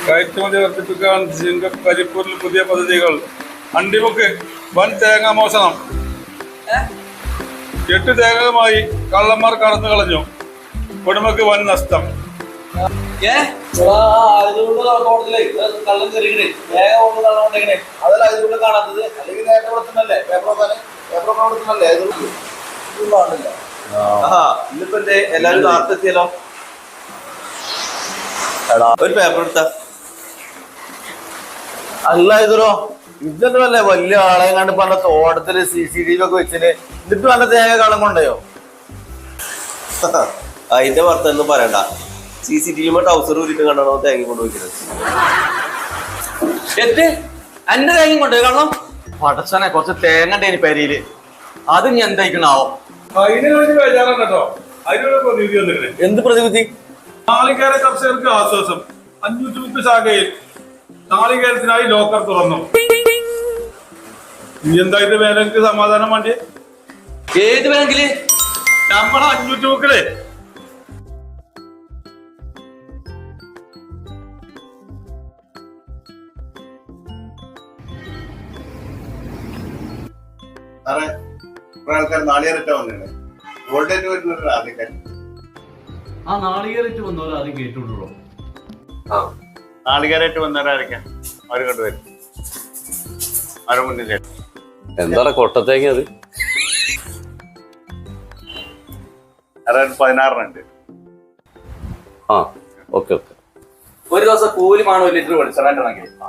കയറ്റുമതി വർദ്ധിപ്പിക്കാൻ കരിപ്പൂരിൽ പുതിയ പദ്ധതികൾ. അണ്ടിമുക്ക് വൻ തേങ്ങ മോഷണം. 8 തേങ്ങകളുമായി കള്ളന്മാർ കടന്നു കളഞ്ഞു. ഉടമക്ക് വൻ നഷ്ടം. എല്ലാരും നാർത്തെത്തിയല്ലോ. ഒരു പേപ്പർ എടുത്ത അല്ല ഇതോ ഇതല്ലേ വലിയ ആളെ കണ്ട് പണ്ട തോട്ടത്തില് CCTV ഒക്കെ വെച്ചിന്. എന്നിട്ട് നല്ല തേങ്ങ കളം കൊണ്ടയോ? അതിന്റെ പുറത്തൊന്നും പറയണ്ട. CCTV ടൗസർ ഊരിട്ട് കണ്ടാണോ തേങ്ങ കൊണ്ട് വയ്ക്കുന്നത്? എന്റെ തേങ്ങ കൊണ്ട് കാരണം പടച്ചനെ കുറച്ച് തേങ്ങ ഉണ്ടേനി പെരയില്. അത് ഞാൻ എന്തായിക്കണാവോ? എന്ത് പ്രതിവിധി? നാളികേര കർഷകർക്ക് ആശ്വാസം. 530 ശാഖയിൽ നാളികേരത്തിനായി ലോക്കർ തുറന്നു. ഇനി എന്തായിട്ട് വേനൽക്ക് സമാധാനം വേണ്ടി? ഏത് ബാങ്കില്? നമ്മളെ 530. ആൾക്കാർ നാളികേരറ്റ വന്നിട്ടുണ്ട്. വോൾട്ടേജ് വരുന്ന ആദ്യക്കാർ ആ നാളികേറിട്ട് വന്നവർ ആദ്യം കേട്ടുള്ളൂ. നാളികേരായിട്ട് വന്നവരായിരിക്കാം. അവർ കണ്ടുവരും. അവരുടെ മുന്നിൽ എന്താണ് കൊട്ടത്തേക്ക്? അത് 16 ആ ഓക്കെ ഓക്കെ. ഒരു ദിവസം കൂലി 1 ലിറ്റർ വെളിച്ചെണ്ണ.